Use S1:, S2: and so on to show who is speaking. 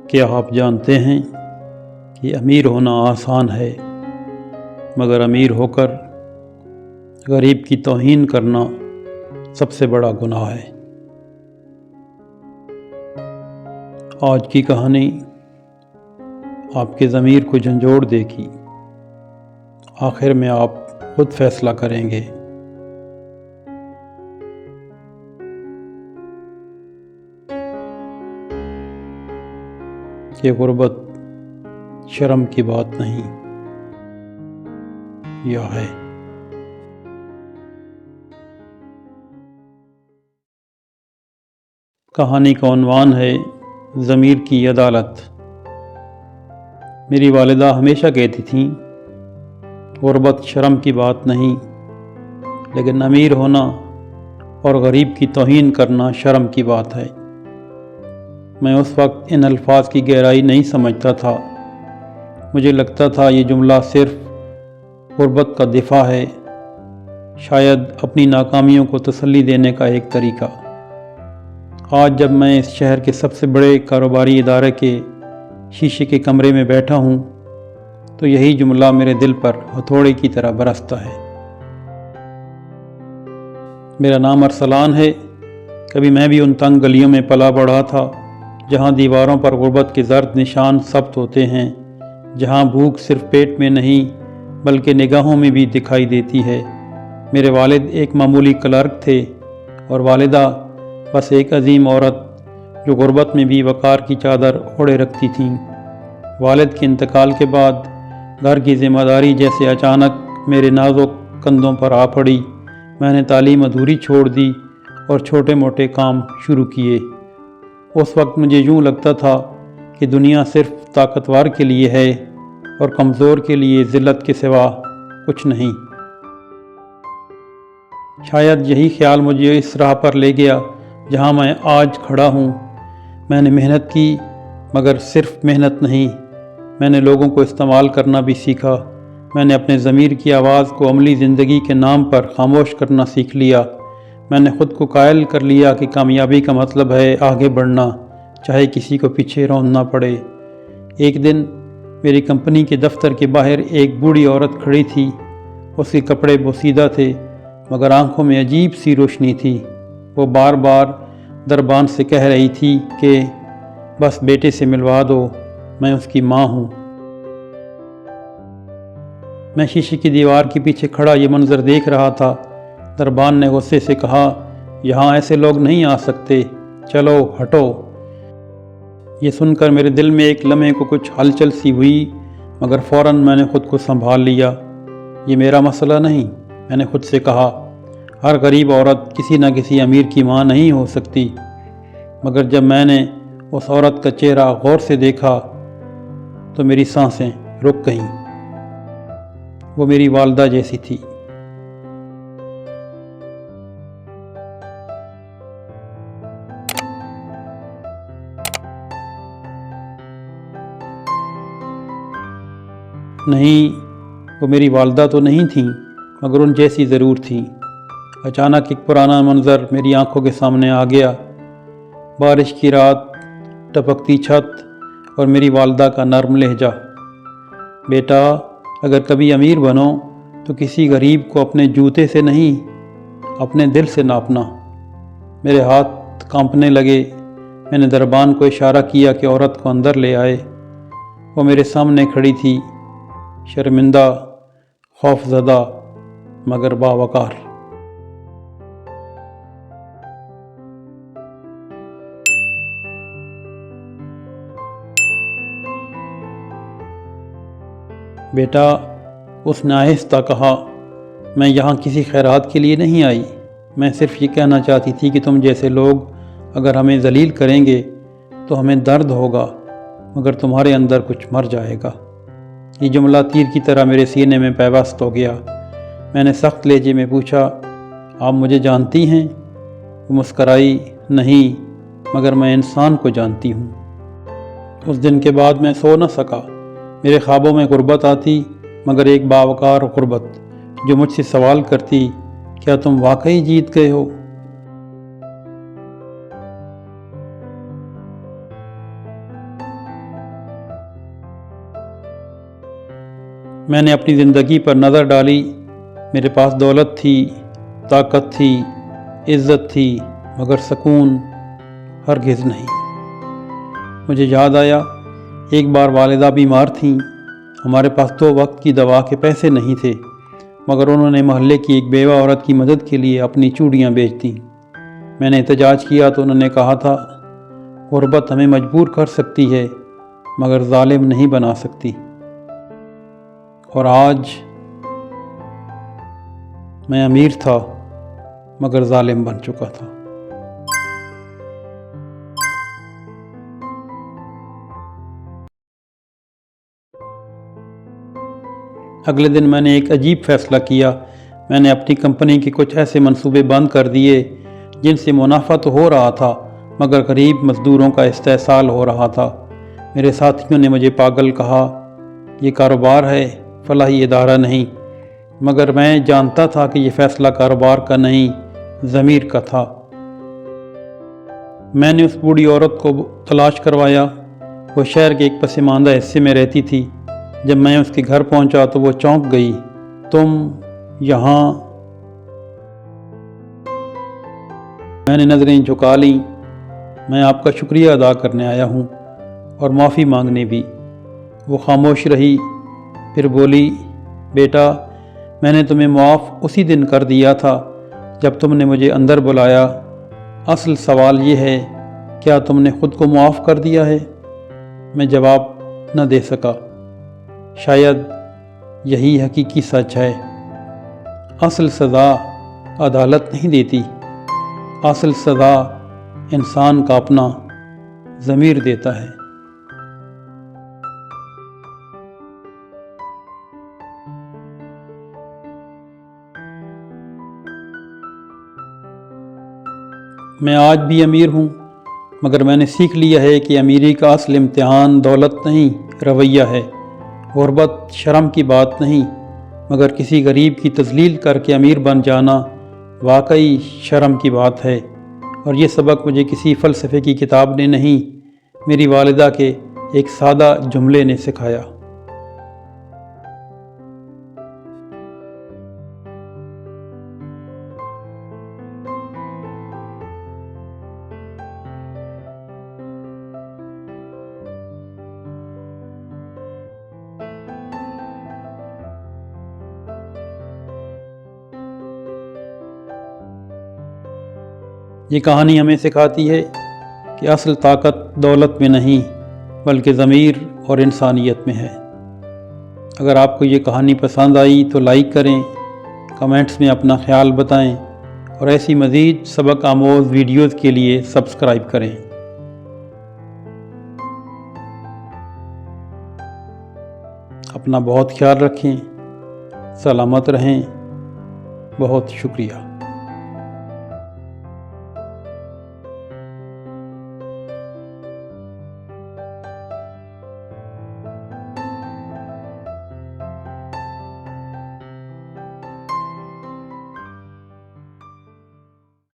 S1: کیا آپ جانتے ہیں کہ امیر ہونا آسان ہے، مگر امیر ہو کر غریب کی توہین کرنا سب سے بڑا گناہ ہے۔ آج کی کہانی آپ کے ضمیر کو جھنجھوڑ دے گی۔ آخر میں آپ خود فیصلہ کریں گے۔ کہ غربت شرم کی بات نہیں، یا ہے۔ کہانی کا عنوان ہے ضمیر کی عدالت۔ میری والدہ ہمیشہ کہتی تھیں غربت شرم کی بات نہیں، لیکن امیر ہونا اور غریب کی توہین کرنا شرم کی بات ہے۔ میں اس وقت ان الفاظ کی گہرائی نہیں سمجھتا تھا۔ مجھے لگتا تھا یہ جملہ صرف غربت کا دفاع ہے، شاید اپنی ناکامیوں کو تسلی دینے کا ایک طریقہ۔ آج جب میں اس شہر کے سب سے بڑے کاروباری ادارے کے شیشے کے کمرے میں بیٹھا ہوں تو یہی جملہ میرے دل پر ہتھوڑے کی طرح برستا ہے۔ میرا نام ارسلان ہے۔ کبھی میں بھی ان تنگ گلیوں میں پلا بڑھا تھا جہاں دیواروں پر غربت کے زرد نشان ثبت ہوتے ہیں، جہاں بھوک صرف پیٹ میں نہیں بلکہ نگاہوں میں بھی دکھائی دیتی ہے۔ میرے والد ایک معمولی کلرک تھے اور والدہ بس ایک عظیم عورت جو غربت میں بھی وقار کی چادر اوڑھے رکھتی تھیں۔ والد کے انتقال کے بعد گھر کی ذمہ داری جیسے اچانک میرے نازک کندھوں پر آ پڑی۔ میں نے تعلیم ادھوری چھوڑ دی اور چھوٹے موٹے کام شروع کیے۔ اس وقت مجھے یوں لگتا تھا کہ دنیا صرف طاقتور کے لیے ہے اور کمزور کے لیے ذلت کے سوا کچھ نہیں۔ شاید یہی خیال مجھے اس راہ پر لے گیا جہاں میں آج کھڑا ہوں۔ میں نے محنت کی، مگر صرف محنت نہیں، میں نے لوگوں کو استعمال کرنا بھی سیکھا۔ میں نے اپنے ضمیر کی آواز کو عملی زندگی کے نام پر خاموش کرنا سیکھ لیا۔ میں نے خود کو قائل کر لیا کہ کامیابی کا مطلب ہے آگے بڑھنا، چاہے کسی کو پیچھے رونا پڑے۔ ایک دن میری کمپنی کے دفتر کے باہر ایک بوڑھی عورت کھڑی تھی۔ اس کے کپڑے بوسیدہ تھے مگر آنکھوں میں عجیب سی روشنی تھی۔ وہ بار بار دربان سے کہہ رہی تھی کہ بس بیٹے سے ملوا دو، میں اس کی ماں ہوں۔ میں شیشے کی دیوار کے پیچھے کھڑا یہ منظر دیکھ رہا تھا۔ دربان نے غصے سے کہا، یہاں ایسے لوگ نہیں آ سکتے، چلو ہٹو۔ یہ سن کر میرے دل میں ایک لمحے کو کچھ ہلچل سی ہوئی، مگر فوراً میں نے خود کو سنبھال لیا۔ یہ میرا مسئلہ نہیں، میں نے خود سے کہا۔ ہر غریب عورت کسی نہ کسی امیر کی ماں نہیں ہو سکتی۔ مگر جب میں نے اس عورت کا چہرہ غور سے دیکھا تو میری سانسیں رک گئیں۔ وہ میری والدہ جیسی تھی۔ نہیں، وہ میری والدہ تو نہیں تھیں، مگر ان جیسی ضرور تھیں۔ اچانک ایک پرانا منظر میری آنکھوں کے سامنے آ گیا۔ بارش کی رات، ٹپکتی چھت اور میری والدہ کا نرم لہجہ۔ بیٹا، اگر کبھی امیر بنو تو کسی غریب کو اپنے جوتے سے نہیں، اپنے دل سے ناپنا۔ میرے ہاتھ کانپنے لگے۔ میں نے دربان کو اشارہ کیا کہ عورت کو اندر لے آئے۔ وہ میرے سامنے کھڑی تھی، شرمندہ، خوف زدہ، مگر باوقار۔ بیٹا، اس نے آہستہ کہا، میں یہاں کسی خیرات کے لیے نہیں آئی۔ میں صرف یہ کہنا چاہتی تھی کہ تم جیسے لوگ اگر ہمیں ذلیل کریں گے تو ہمیں درد ہوگا، مگر تمہارے اندر کچھ مر جائے گا۔ یہ جملہ تیر کی طرح میرے سینے میں پیوست ہو گیا۔ میں نے سخت لہجے میں پوچھا، آپ مجھے جانتی ہیں؟ وہ مسکرائی، نہیں، مگر میں انسان کو جانتی ہوں۔ اس دن کے بعد میں سو نہ سکا۔ میرے خوابوں میں غربت آتی، مگر ایک باوقار غربت جو مجھ سے سوال کرتی، کیا تم واقعی جیت گئے ہو؟ میں نے اپنی زندگی پر نظر ڈالی، میرے پاس دولت تھی، طاقت تھی، عزت تھی، مگر سکون ہرگز نہیں۔ مجھے یاد آیا ایک بار والدہ بیمار تھیں، ہمارے پاس 2 وقت کی دوا کے پیسے نہیں تھے، مگر انہوں نے محلے کی ایک بیوہ عورت کی مدد کے لیے اپنی چوڑیاں بیچ دیں۔ میں نے احتجاج کیا تو انہوں نے کہا تھا، غربت ہمیں مجبور کر سکتی ہے مگر ظالم نہیں بنا سکتی۔ اور آج میں امیر تھا مگر ظالم بن چکا تھا۔ اگلے دن میں نے ایک عجیب فیصلہ کیا۔ میں نے اپنی کمپنی کے کچھ ایسے منصوبے بند کر دیے جن سے منافع تو ہو رہا تھا مگر غریب مزدوروں کا استحصال ہو رہا تھا۔ میرے ساتھیوں نے مجھے پاگل کہا، یہ کاروبار ہے، فلاحی ادارہ نہیں، مگر میں جانتا تھا کہ یہ فیصلہ کاروبار کا نہیں، ضمیر کا تھا۔ میں نے اس بوڑھی عورت کو تلاش کروایا، وہ شہر کے ایک پسماندہ حصے میں رہتی تھی۔ جب میں اس کے گھر پہنچا تو وہ چونک گئی۔ تم یہاں؟ میں نے نظریں جھکا لیں۔ میں آپ کا شکریہ ادا کرنے آیا ہوں اور معافی مانگنے بھی۔ وہ خاموش رہی، پھر بولی، بیٹا میں نے تمہیں معاف اسی دن کر دیا تھا جب تم نے مجھے اندر بلایا۔ اصل سوال یہ ہے، کیا تم نے خود کو معاف کر دیا ہے؟ میں جواب نہ دے سکا۔ شاید یہی حقیقی سچ ہے۔ اصل سزا عدالت نہیں دیتی، اصل سزا انسان کا اپنا ضمیر دیتا ہے۔ میں آج بھی امیر ہوں، مگر میں نے سیکھ لیا ہے کہ امیری کا اصل امتحان دولت نہیں، رویہ ہے۔ غربت شرم کی بات نہیں، مگر کسی غریب کی تذلیل کر کے امیر بن جانا واقعی شرم کی بات ہے۔ اور یہ سبق مجھے کسی فلسفے کی کتاب نے نہیں، میری والدہ کے ایک سادہ جملے نے سکھایا۔ یہ کہانی ہمیں سکھاتی ہے کہ اصل طاقت دولت میں نہیں بلکہ ضمیر اور انسانیت میں ہے۔ اگر آپ کو یہ کہانی پسند آئی تو لائک کریں، کمنٹس میں اپنا خیال بتائیں اور ایسی مزید سبق آموز ویڈیوز کے لیے سبسکرائب کریں۔ اپنا بہت خیال رکھیں، سلامت رہیں، بہت شکریہ۔